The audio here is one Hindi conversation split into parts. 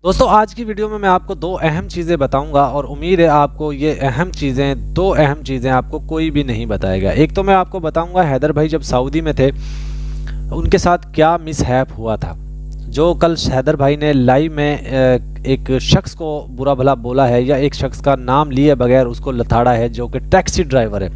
दोस्तों आज की वीडियो में मैं आपको दो अहम चीज़ें बताऊंगा और उम्मीद है आपको ये दो अहम चीज़ें आपको कोई भी नहीं बताएगा। एक तो मैं आपको बताऊंगा हैदर भाई जब सऊदी में थे उनके साथ क्या मिसहैप हुआ था, जो कल हैदर भाई ने लाइव में एक शख्स को बुरा भला बोला है या एक शख्स का नाम लिए बगैर उसको लताड़ा है जो कि टैक्सी ड्राइवर है,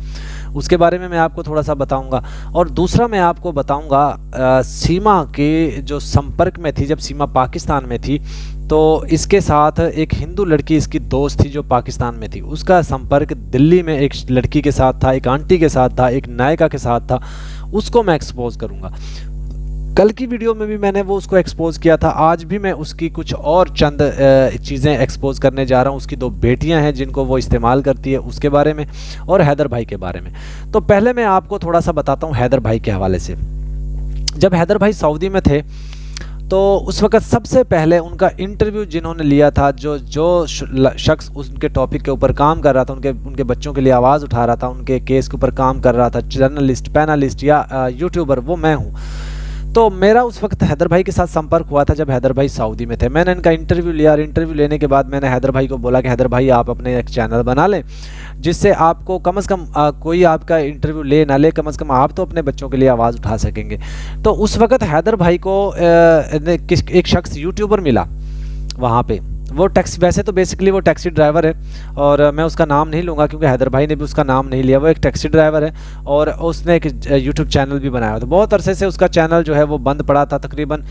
उसके बारे में मैं आपको थोड़ा सा बताऊंगा। और दूसरा मैं आपको बताऊंगा सीमा के जो संपर्क में थी, जब सीमा पाकिस्तान में थी तो इसके साथ एक हिंदू लड़की इसकी दोस्त थी जो पाकिस्तान में थी, उसका संपर्क दिल्ली में एक लड़की के साथ था, एक आंटी के साथ था, एक नायिका के साथ था, उसको मैं एक्सपोज करूंगा। कल की वीडियो में भी मैंने वो उसको एक्सपोज किया था, आज भी मैं उसकी कुछ और चंद चीज़ें एक्सपोज करने जा रहा हूँ। उसकी दो बेटियां हैं जिनको वो इस्तेमाल करती है, उसके बारे में और हैदर भाई के बारे में। तो पहले मैं आपको थोड़ा सा बताता हूँ हैदर भाई के हवाले से। जब हैदर भाई सऊदी में थे तो उस वक़्त सबसे पहले उनका इंटरव्यू जिन्होंने लिया था, जो शख्स उनके टॉपिक के ऊपर काम कर रहा था, उनके बच्चों के लिए आवाज़ उठा रहा था, उनके केस के ऊपर काम कर रहा था, जर्नलिस्ट, पैनलिस्ट या यूट्यूबर, वो मैं हूँ। तो मेरा उस वक्त हैदर भाई के साथ संपर्क हुआ था जब हैदर भाई सऊदी में थे। मैंने इनका इंटरव्यू लिया और इंटरव्यू लेने के बाद मैंने हैदर भाई को बोला कि हैदर भाई आप अपने एक चैनल बना लें जिससे आपको कम से कम कोई आपका इंटरव्यू ले ना ले, कम से कम आप तो अपने बच्चों के लिए आवाज़ उठा सकेंगे। तो उस वक्त हैदर भाई को एक शख्स यूट्यूबर मिला वहाँ पे, वो वैसे तो बेसिकली वो टैक्सी ड्राइवर है और मैं उसका नाम नहीं लूँगा क्योंकि हैदर भाई ने भी उसका नाम नहीं लिया। वो एक टैक्सी ड्राइवर है और उसने एक यूट्यूब चैनल भी बनाया था। बहुत अरसे से उसका चैनल जो है वो बंद पड़ा था, तकरीबन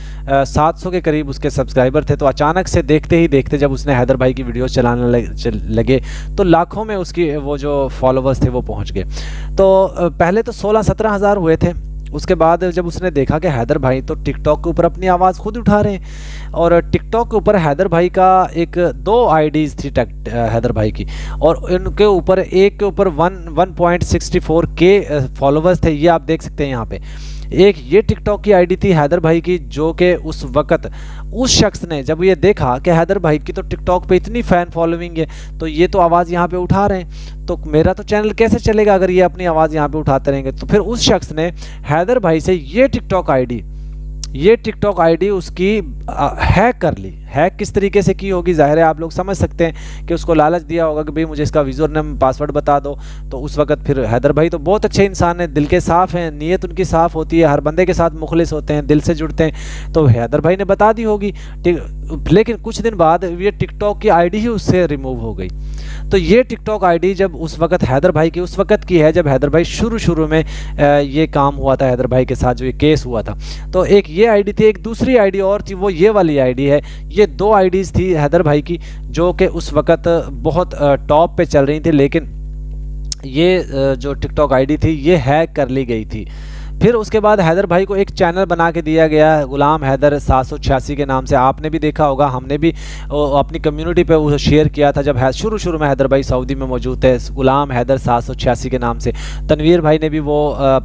700 के करीब उसके सब्सक्राइबर थे। तो अचानक से देखते ही देखते जब उसने हैदर भाई की वीडियोस चलाने लगे तो लाखों में उसकी वो जो फॉलोवर्स थे वो पहुँच गए। तो पहले तो 16-17 हज़ार हुए थे। उसके बाद जब उसने देखा कि हैदर भाई तो टिकटॉक के ऊपर अपनी आवाज़ खुद उठा रहे हैं और टिकटॉक के ऊपर हैदर भाई का दो आईडीज़ थी हैदर भाई की, और उनके ऊपर एक के ऊपर 1.64 के फॉलोवर्स थे। ये आप देख सकते हैं यहाँ पे। एक ये टिकटॉक की आईडी थी हैदर भाई की, जो कि उस वक़्त उस शख्स ने जब ये देखा कि हैदर भाई की तो टिकटॉक पे इतनी फ़ैन फॉलोइंग है तो ये तो आवाज़ यहाँ पे उठा रहे हैं, तो मेरा तो चैनल कैसे चलेगा अगर ये अपनी आवाज़ यहाँ पे उठाते रहेंगे। तो फिर उस शख्स ने हैदर भाई से ये टिकटॉक आईडी उसकी हैक कर ली। हैक किस तरीके से की होगी ज़ाहिर है आप लोग समझ सकते हैं कि उसको लालच दिया होगा कि भाई मुझे इसका यूज़र नेम पासवर्ड बता दो। तो उस वक़्त फिर हैदर भाई तो बहुत अच्छे इंसान हैं, दिल के साफ़ हैं, नीयत उनकी साफ़ होती है, हर बंदे के साथ मुखलिस होते हैं, दिल से जुड़ते हैं। तो हैदर भाई ने बता दी होगी, लेकिन कुछ दिन बाद ये टिकटॉक की आईडी ही उससे रिमूव हो गई। तो ये टिकटॉक आईडी जब उस वक़्त हैदर भाई की उस वक़्त की है जब हैदर भाई शुरू में ये काम हुआ था हैदर भाई के साथ, जो ये केस हुआ था। तो एक ये आईडी थी, एक दूसरी आईडी और थी, वो ये वाली आईडी है। ये दो आईडीज़ थी हैदर भाई की जो कि उस वक़्त बहुत टॉप पे चल रही थी, लेकिन ये जो टिकटॉक आईडी थी ये हैक कर ली गई थी। फिर उसके बाद हैदर भाई को एक चैनल बना के दिया गया गुलाम हैदर 786 के नाम से, आपने भी देखा होगा, हमने भी अपनी कम्युनिटी पे वो शेयर किया था जब शुरू में हैदर भाई सऊदी में मौजूद थे, गुलाम हैदर 786 के नाम से। तनवीर भाई ने भी वो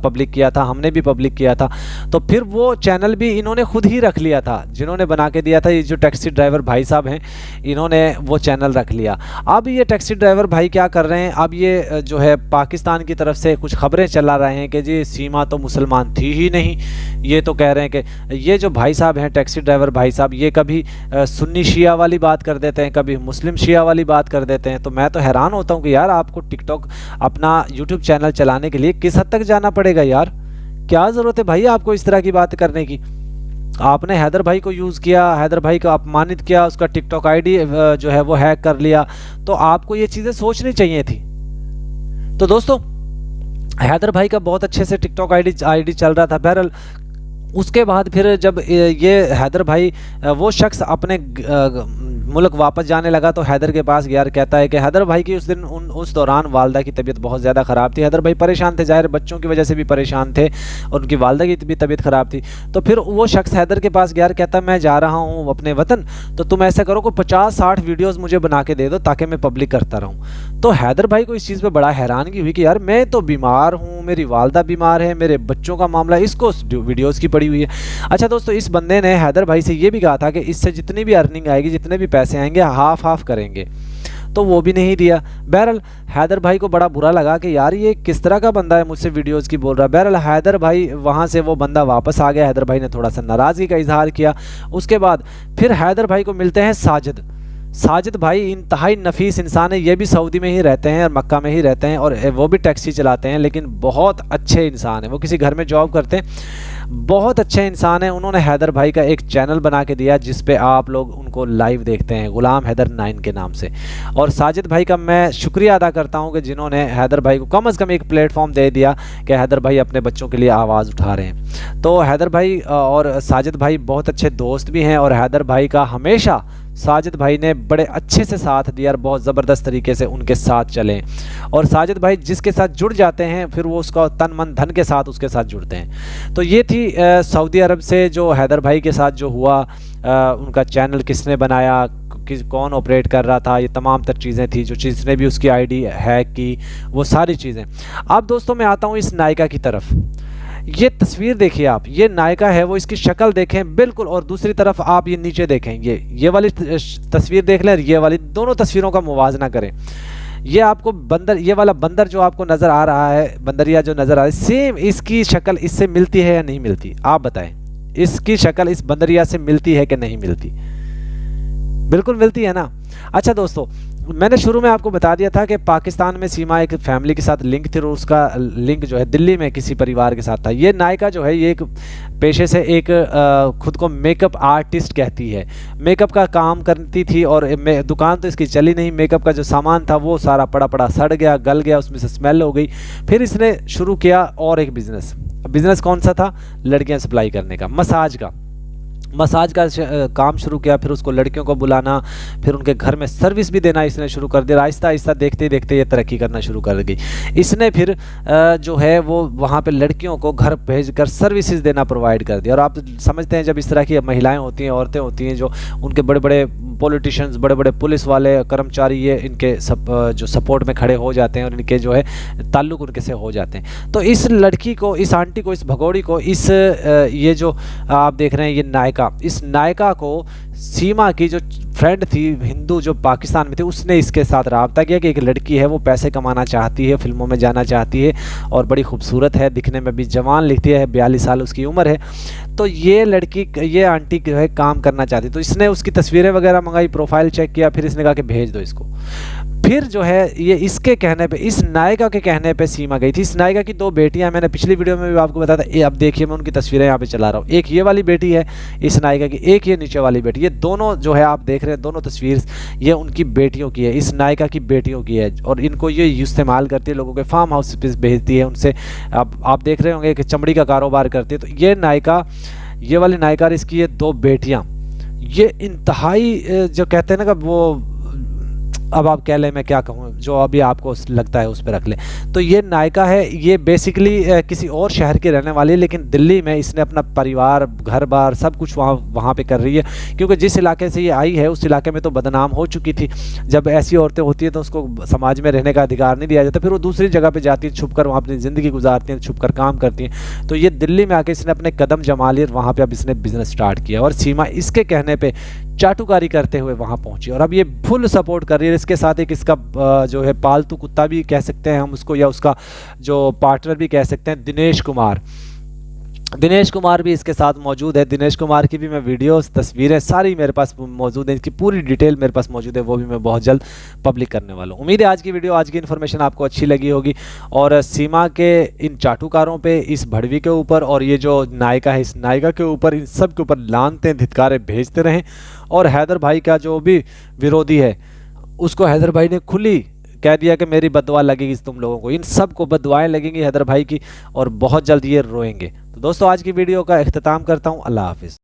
पब्लिक किया था, हमने भी पब्लिक किया था। तो फिर वो चैनल भी इन्होंने खुद ही रख लिया था, जिन्होंने बना के दिया था ये जो टैक्सी ड्राइवर भाई साहब हैं, इन्होंने वो चैनल रख लिया। अब ये टैक्सी ड्राइवर भाई क्या कर रहे हैं, अब ये जो है पाकिस्तान की तरफ से कुछ खबरें चला रहे हैं कि जी सीमा तो मुसलमान थी ही नहीं। ये तो कह रहे हैं कि ये जो भाई साहब हैं टैक्सी ड्राइवर भाई साहब, ये कभी सुन्नी शिया वाली बात कर देते हैं, कभी मुस्लिम शिया वाली बात कर देते हैं। तो मैं तो हैरान होता हूँ कि यार आपको टिकटॉक अपना यूट्यूब चैनल चलाने के लिए किस हद तक जाना पड़ेगा यार, क्या ज़रूरत है भाई आपको इस तरह की बात करने की। आपने हैदर भाई को यूज़ किया, हैदर भाई को अपमानित किया, उसका टिकटॉक आईडी जो है वो हैक कर लिया, तो आपको ये चीज़ें सोचनी चाहिए थी। तो दोस्तों हैदर भाई का बहुत अच्छे से टिकटॉक आईडी चल रहा था। बहरहाल उसके बाद फिर जब ये हैदर भाई वो शख्स अपने मुल्क वापस जाने लगा तो हैदर के पास गया, कहता है कि हैदर भाई की उस दौरान वालदा की तबीयत बहुत ज़्यादा ख़राब थी। हैदर भाई परेशान थे, ज़ाहिर बच्चों की वजह से भी परेशान थे और उनकी वालदा की भी तबीयत ख़राब थी। तो फिर वो शख्स हैदर के पास गया, कहता मैं जा रहा हूँ अपने वतन, तो तुम ऐसा करो कि 50-60 वीडियोज़ मुझे बना के दे दो ताकि मैं पब्लिक करता रहूँ। तो हैदर भाई को इस चीज़ पर बड़ा हैरानगी हुई कि यार मैं तो बीमार हूँ, मेरी वालदा बीमार है, मेरे बच्चों का मामला, इसको वीडियोज़ की पड़ी हुई है। अच्छा दोस्तों, इस बंदे ने हैदर भाई से ये भी कहा था कि इससे जितनी भी अर्निंग आएगी, जितने भी पैसे आएंगे हाफ करेंगे। तो वो भी नहीं दिया। बहरहाल हैदर भाई को बड़ा बुरा लगा कि यार ये किस तरह का बंदा है, मुझसे वीडियोज़ की बोल रहा है। बहरहाल हैदर भाई वहाँ से वो बंदा वापस आ गया। हैदर भाई ने थोड़ा सा नाराज़गी का इजहार किया। उसके बाद फिर हैदर भाई को मिलते हैं साजिद। साजिद भाई इंतहाई नफीस इंसान है, ये भी सऊदी में ही रहते हैं और मक्का में ही रहते हैं, और वो भी टैक्सी चलाते हैं, लेकिन बहुत अच्छे इंसान हैं। वो किसी घर में जॉब करते हैं, बहुत अच्छे इंसान हैं। उन्होंने हैदर भाई का एक चैनल बना के दिया जिस पे आप लोग उनको लाइव देखते हैं, गुलाम हैदर 9 के नाम से। और साजिद भाई का मैं शुक्रिया अदा करता हूं कि जिन्होंने हैदर भाई को कम से कम एक प्लेटफॉर्म दे दिया कि हैदर भाई अपने बच्चों के लिए आवाज़ उठा रहे हैं। तो हैदर भाई और साजिद भाई बहुत अच्छे दोस्त भी हैं, और हैदर भाई का हमेशा साजिद भाई ने बड़े अच्छे से साथ दिया और बहुत ज़बरदस्त तरीके से उनके साथ चले। और साजिद भाई जिसके साथ जुड़ जाते हैं फिर वो उसका तन मन धन के साथ उसके साथ जुड़ते हैं। तो ये थी सऊदी अरब से जो हैदर भाई के साथ जो हुआ, उनका चैनल किसने बनाया, कौन ऑपरेट कर रहा था, ये तमाम तर चीज़ें थी जो जिसने भी उसकी आईडी हैक की, वो सारी चीज़ें। अब दोस्तों मैं आता हूँ इस नायिका की तरफ। ये तस्वीर देखिए आप, ये नायिका है, वो इसकी शक्ल देखें बिल्कुल, और दूसरी तरफ आप ये नीचे देखें, ये वाली तस्वीर देख लें, ये वाली, दोनों तस्वीरों का मुवाजना करें। ये आपको बंदर, ये वाला बंदर जो आपको नज़र आ रहा है, बंदरिया जो नज़र आ रहा है, सेम इसकी शक्ल इससे मिलती है या नहीं मिलती? आप बताएं, इसकी शक्ल इस बंदरिया से मिलती है कि नहीं मिलती? बिल्कुल मिलती है ना। अच्छा दोस्तों, मैंने शुरू में आपको बता दिया था कि पाकिस्तान में सीमा एक फैमिली के साथ लिंक थी, और उसका लिंक जो है दिल्ली में किसी परिवार के साथ था। ये नायिका जो है ये एक पेशे से एक खुद को मेकअप आर्टिस्ट कहती है, मेकअप का काम करती थी, और दुकान तो इसकी चली नहीं। मेकअप का जो सामान था वो सारा पड़ा पड़ा सड़ गया, गल गया, उसमें से स्मेल हो गई। फिर इसने शुरू किया और एक बिज़नेस कौन सा था? लड़कियाँ सप्लाई करने का, मसाज का काम शुरू किया। फिर उसको लड़कियों को बुलाना, फिर उनके घर में सर्विस भी देना इसने शुरू कर दिया। आहिस्ता आहिस्ता देखते देखते ये तरक्की करना शुरू कर गई। इसने फिर जो है वो वहाँ पे लड़कियों को घर भेजकर सर्विसेज देना प्रोवाइड कर दिया। और आप समझते हैं जब इस तरह की महिलाएं होती हैं, औरतें होती हैं, जो उनके बड़े बड़े पॉलिटिशियंस, बड़े बड़े पुलिस वाले कर्मचारी, ये इनके जो सपोर्ट में खड़े हो जाते हैं और इनके जो है ताल्लुक उनके से हो जाते हैं। तो इस लड़की को, इस आंटी को, इस भगोड़ी को, इस ये जो आप देख रहे हैं ये नायिका, इस नायिका को सीमा की जो फ्रेंड थी हिंदू जो पाकिस्तान में थी, उसने इसके साथ राब्ता किया कि एक लड़की है वो पैसे कमाना चाहती है, फिल्मों में जाना चाहती है, और बड़ी खूबसूरत है, दिखने में भी जवान लिखती है, 42 साल उसकी उम्र है। तो ये लड़की, ये आंटी जो है काम करना चाहती, तो इसने उसकी तस्वीरें वगैरह मंगाई, प्रोफाइल चेक किया, फिर इसने कहा कि भेज दो इसको। फिर जो है ये इसके कहने पे, इस नायिका के कहने पे सीमा गई थी। इस नायिका की 2 बेटियां, मैंने पिछली वीडियो में भी आपको बताया था। ये अब देखिए, मैं उनकी तस्वीरें यहाँ पे चला रहा हूँ। एक ये वाली बेटी है इस नायिका की, एक ये नीचे वाली बेटी। ये दोनों जो है आप देख रहे हैं, दोनों तस्वीर ये उनकी बेटियों की है, इस नायिका की बेटियों की है, और इनको ये इस्तेमाल करती है, लोगों के फार्म हाउस पे भेजती है, उनसे आप देख रहे होंगे कि चमड़ी का कारोबार करती है। तो ये नायिका, ये वाली नायिका, इसकी ये 2 बेटियाँ, ये इंतहाई जो कहते हैं ना कि वो, अब आप कह लें, मैं क्या कहूँ, जो अभी आपको लगता है उस पर रख लें। तो ये नायिका है, ये बेसिकली किसी और शहर की रहने वाली है, लेकिन दिल्ली में इसने अपना परिवार, घर बार सब कुछ वहाँ पे कर रही है, क्योंकि जिस इलाके से ये आई है उस इलाके में तो बदनाम हो चुकी थी। जब ऐसी औरतें होती हैं तो उसको समाज में रहने का अधिकार नहीं दिया जाता, फिर वो दूसरी जगह पर जाती हैं, छुप कर वहाँ अपनी ज़िंदगी गुजारती हैं, छुप कर काम करती हैं। तो ये दिल्ली में आके इसने अपने कदम जमा लिए, वहाँ पर अब इसने बिज़नेस स्टार्ट किया, और सीमा इसके कहने पर चाटुकारी करते हुए वहाँ पहुँची, और अब ये फुल सपोर्ट कर रही है। इसके साथ एक इसका जो है पालतू कुत्ता भी कह सकते हैं हम उसको, या उसका जो पार्टनर भी कह सकते हैं, दिनेश कुमार भी इसके साथ मौजूद है। दिनेश कुमार की भी मैं वीडियोस, तस्वीरें सारी मेरे पास मौजूद है, इसकी पूरी डिटेल मेरे पास मौजूद है, वो भी मैं बहुत जल्द पब्लिक करने वाला हूँ। उम्मीद है आज की वीडियो, आज की इन्फॉर्मेशन आपको अच्छी लगी होगी, और सीमा के इन चाटुकारों पे, इस भड़वी के ऊपर, और ये जो नायिका है इस नायिका के ऊपर, इन सब के ऊपर लानतें, धिक्कारे भेजते रहें। और हैदर भाई का जो भी विरोधी है उसको हैदर भाई ने खुली कह दिया कि मेरी बददुआ लगेगी तुम लोगों को, इन सब को बददुआएं लगेंगी हैदर भाई की, और बहुत जल्द ये रोएंगे। तो दोस्तों आज की वीडियो का इख्तिताम करता हूँ। अल्लाह हाफिज़।